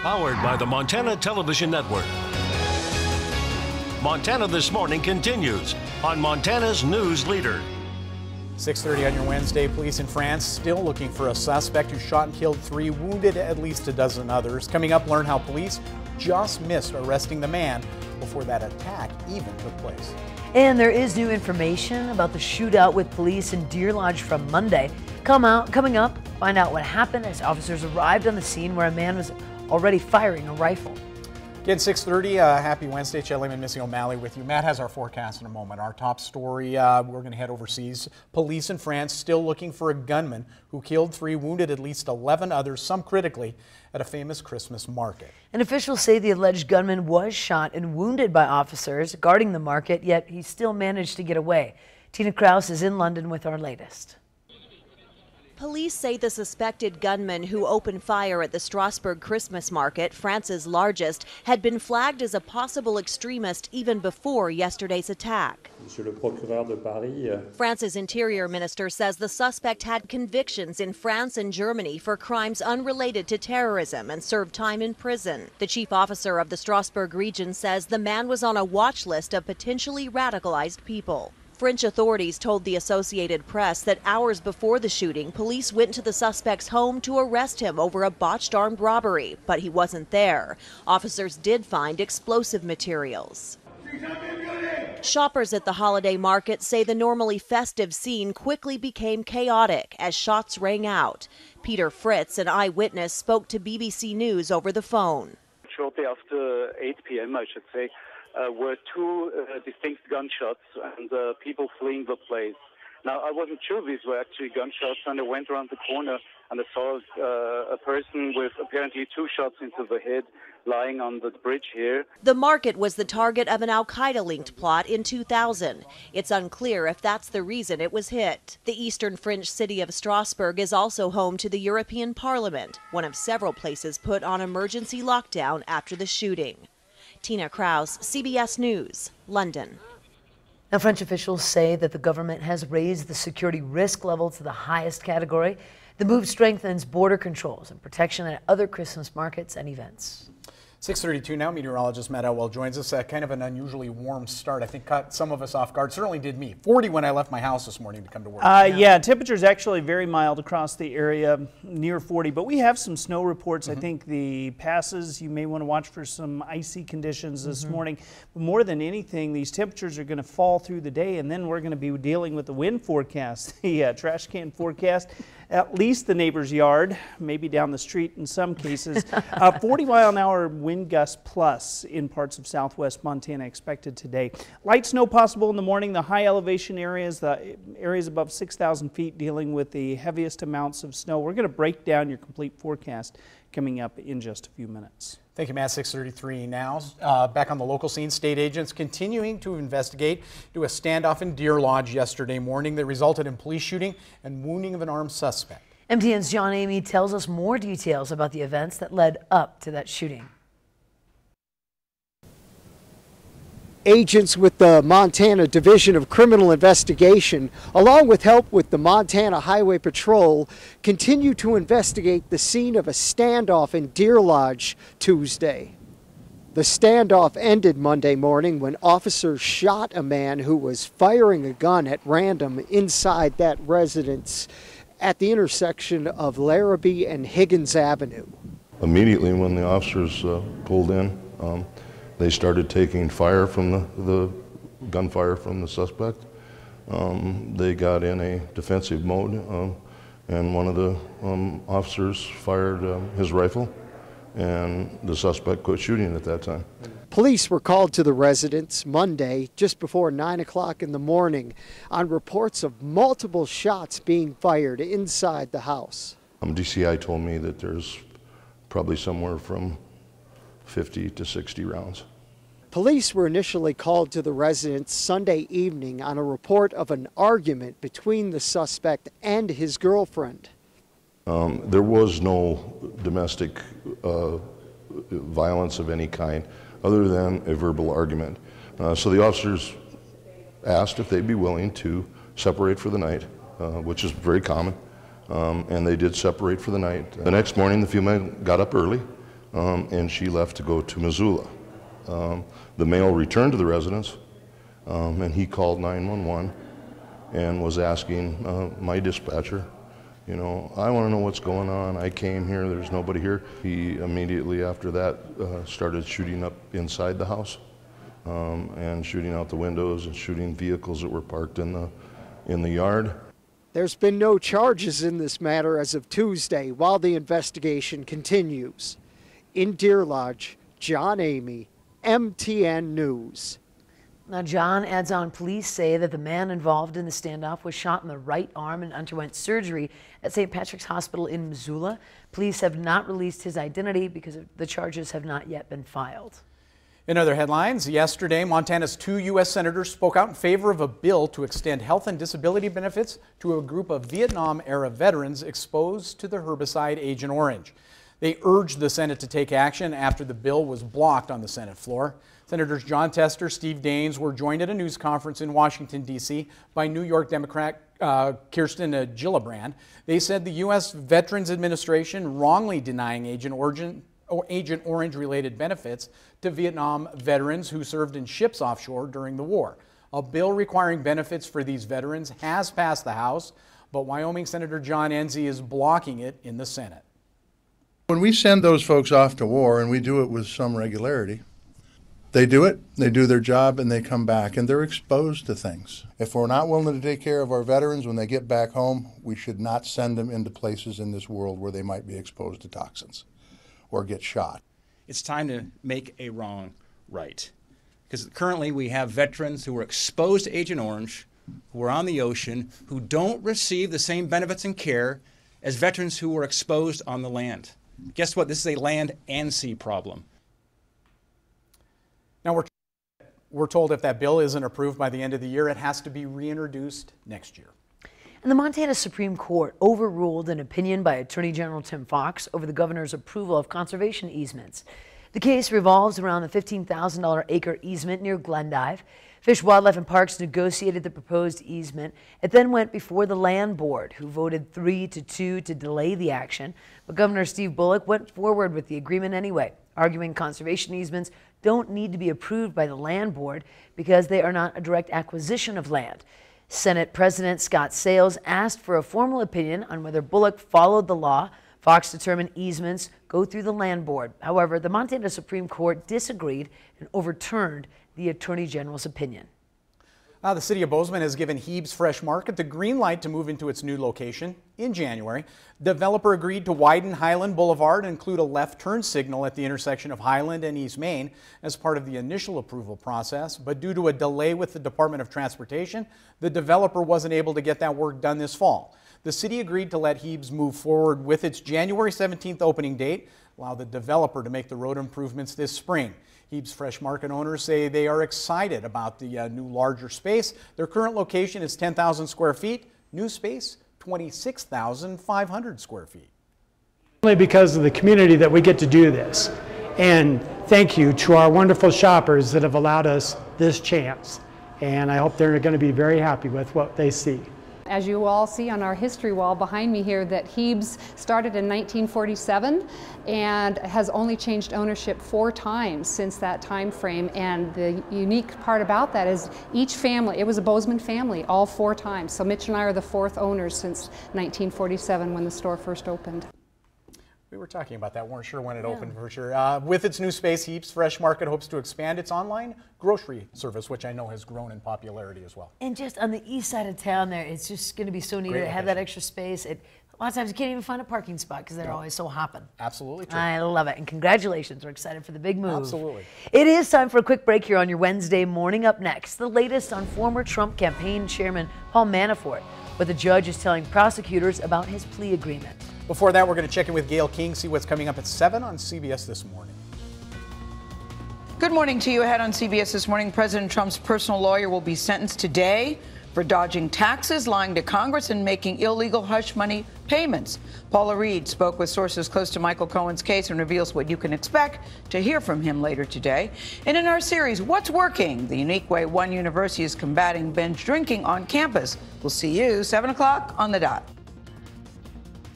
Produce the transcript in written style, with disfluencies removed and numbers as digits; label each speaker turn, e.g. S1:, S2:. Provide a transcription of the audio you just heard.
S1: Powered by the Montana Television Network. Montana This Morning continues on Montana's News Leader.
S2: 6:30 on your Wednesday. Police in France still looking for a suspect who shot and killed 3, wounded at least a dozen others. Coming up, learn how police just missed arresting the man before that attack even took place.
S3: And there is new information about the shootout with police in Deer Lodge from Monday. Coming up, find out what happened as officers arrived on the scene where a man was already firing a rifle.
S2: Again, 6:30, happy Wednesday. Chad Lehman, Missy O'Malley with you. Matt has our forecast in a moment. Our top story, we're going to head overseas. Police in France still looking for a gunman who killed 3, wounded at least 11 others, some critically, at a famous Christmas market.
S3: And officials say the alleged gunman was shot and wounded by officers guarding the market, yet he still managed to get away. Tina Kraus is in London with our latest.
S4: Police say the suspected gunman who opened fire at the Strasbourg Christmas market, France's largest, had been flagged as a possible extremist even before yesterday's attack. France's interior minister says the suspect had convictions in France and Germany for crimes unrelated to terrorism and served time in prison. The chief officer of the Strasbourg region says the man was on a watch list of potentially radicalized people. French authorities told the Associated Press that hours before the shooting, police went to the suspect's home to arrest him over a botched armed robbery, but he wasn't there. Officers did find explosive materials. Shoppers at the holiday market say the normally festive scene quickly became chaotic as shots rang out. Peter Fritz, an eyewitness, spoke to BBC News over the phone.
S5: Shortly after 8 p.m., I should say, were 2 distinct gunshots and people fleeing the place. Now, I wasn't sure these were actually gunshots, and I went around the corner and I saw a person with apparently 2 shots into the head lying on the bridge here.
S4: The market was the target of an al-Qaeda-linked plot in 2000. It's unclear if that's the reason it was hit. The eastern French city of Strasbourg is also home to the European Parliament, one of several places put on emergency lockdown after the shooting. Tina Kraus, CBS News, London.
S3: Now, French officials say that the government has raised the security risk level to the highest category. The move strengthens border controls and protection at other Christmas markets and events.
S2: 6:32 now. Meteorologist Matt Elwell joins us. Kind of an unusually warm start. I think caught some of us off guard. Certainly did me. 40 when I left my house this morning to come to work.
S6: Yeah, temperature's actually very mild across the area, near 40. But we have some snow reports. I think the passes, you may want to watch for some icy conditions this morning. But more than anything, these temperatures are going to fall through the day, and then we're going to be dealing with the wind forecast, the trash can forecast. At least the neighbor's yard, maybe down the street in some cases. 40-mile-an-hour wind gust plus in parts of southwest Montana expected today. Light snow possible in the morning. The high elevation areas, the areas above 6,000 feet dealing with the heaviest amounts of snow. We're going to break down your complete forecast coming up in just a few minutes.
S2: Thank you, Matt. 6:33 now. Back on the local scene, state agents continuing to investigate a standoff in Deer Lodge yesterday morning that resulted in police shooting and wounding of an armed suspect.
S3: MTN's John Amy tells us more details about the events that led up to that shooting.
S7: Agents with the Montana Division of Criminal Investigation, along with help with the Montana Highway Patrol, continue to investigate the scene of a standoff in Deer Lodge Tuesday. The standoff ended Monday morning when officers shot a man who was firing a gun at random inside that residence at the intersection of Larrabee and Higgins Avenue.
S8: Immediately when the officers pulled in, they started taking fire from the gunfire from the suspect. They got in a defensive mode, and one of the officers fired his rifle, and the suspect quit shooting at that time.
S7: Police were called to the residence Monday just before 9 o'clock in the morning on reports of multiple shots being fired inside the house.
S8: DCI told me that there's probably somewhere from 50 to 60 rounds.
S7: Police were initially called to the residence Sunday evening on a report of an argument between the suspect and his girlfriend.
S8: There was no domestic violence of any kind other than a verbal argument. So the officers asked if they'd be willing to separate for the night, which is very common, and they did separate for the night. The next morning the female got up early, and she left to go to Missoula. The male returned to the residence, and he called 911 and was asking my dispatcher, you know, I want to know what's going on. I came here, there's nobody here. He immediately after that started shooting up inside the house and shooting out the windows and shooting vehicles that were parked in the yard.
S7: There's been no charges in this matter as of Tuesday while the investigation continues. In Deer Lodge, John Amy, MTN News.
S3: Now, John adds on, police say that the man involved in the standoff was shot in the right arm and underwent surgery at St. Patrick's Hospital in Missoula. Police have not released his identity because the charges have not yet been filed.
S2: In other headlines, yesterday, Montana's 2 U.S. senators spoke out in favor of a bill to extend health and disability benefits to a group of Vietnam-era veterans exposed to the herbicide Agent Orange. They urged the Senate to take action after the bill was blocked on the Senate floor. Senators Jon Tester, Steve Daines were joined at a news conference in Washington, D.C. by New York Democrat Kirsten Gillibrand. They said the U.S. Veterans Administration wrongly denying Agent Orange-related benefits to Vietnam veterans who served in ships offshore during the war. A bill requiring benefits for these veterans has passed the House, but Wyoming Senator John Enzi is blocking it in the Senate.
S9: When we send those folks off to war, and we do it with some regularity, they do it, they do their job, and they come back, and they're exposed to things. If we're not willing to take care of our veterans when they get back home, we should not send them into places in this world where they might be exposed to toxins or get shot.
S10: It's time to make a wrong right. Because currently we have veterans who were exposed to Agent Orange, who are on the ocean, who don't receive the same benefits and care as veterans who were exposed on the land. Guess what? This is a land and sea problem.
S2: Now we're told if that bill isn't approved by the end of the year, it has to be reintroduced next year.
S3: And the Montana Supreme Court overruled an opinion by Attorney General Tim Fox over the governor's approval of conservation easements. The case revolves around the $15,000 acre easement near Glendive. Fish, Wildlife and Parks negotiated the proposed easement. It then went before the Land Board, who voted 3-2 to delay the action. But Governor Steve Bullock went forward with the agreement anyway, arguing conservation easements don't need to be approved by the Land Board because they are not a direct acquisition of land. Senate President Scott Sales asked for a formal opinion on whether Bullock followed the law. Fox determined easements go through the Land Board. However, the Montana Supreme Court disagreed and overturned the Attorney General's opinion.
S2: The city of Bozeman has given Heeb's Fresh Market the green light to move into its new location in January. Developer agreed to widen Highland Boulevard and include a left turn signal at the intersection of Highland and East Main as part of the initial approval process. But due to a delay with the Department of Transportation, the developer wasn't able to get that work done this fall. The city agreed to let Heeb's move forward with its January 17th opening date, allow the developer to make the road improvements this spring. Heeb's Fresh Market owners say they are excited about the new larger space. Their current location is 10,000 square feet. New space, 26,500 square feet.
S11: Only because of the community that we get to do this. And thank you to our wonderful shoppers that have allowed us this chance. And I hope they're going to be very happy with what they see.
S12: As you all see on our history wall behind me here, that Heeb's started in 1947 and has only changed ownership 4 times since that time frame. And the unique part about that is each family, it was a Bozeman family all 4 times. So Mitch and I are the 4th owners since 1947 when the store first opened.
S2: We were talking about that, weren't sure when it opened for sure. With its new space, Heeb's Fresh Market hopes to expand its online grocery service, which I know has grown in popularity as well.
S3: And just on the east side of town there, it's just going to be so neat to have that extra space. A lot of times you can't even find a parking spot because they're always so hopping.
S2: Absolutely true.
S3: I love it. And congratulations. We're excited for the big move.
S2: Absolutely.
S3: It is time for a quick break here on your Wednesday morning. Up next, the latest on former Trump campaign chairman Paul Manafort, what the judge is telling prosecutors about his plea agreement.
S2: Before that, we're going to check in with Gayle King, see what's coming up at 7 on CBS This Morning.
S13: Good morning to you. Ahead on CBS This Morning, President Trump's personal lawyer will be sentenced today for dodging taxes, lying to Congress, and making illegal hush money payments. Paula Reed spoke with sources close to Michael Cohen's case and reveals what you can expect to hear from him later today. And in our series, What's Working? The unique way one university is combating binge drinking on campus. We'll see you 7 o'clock on the dot.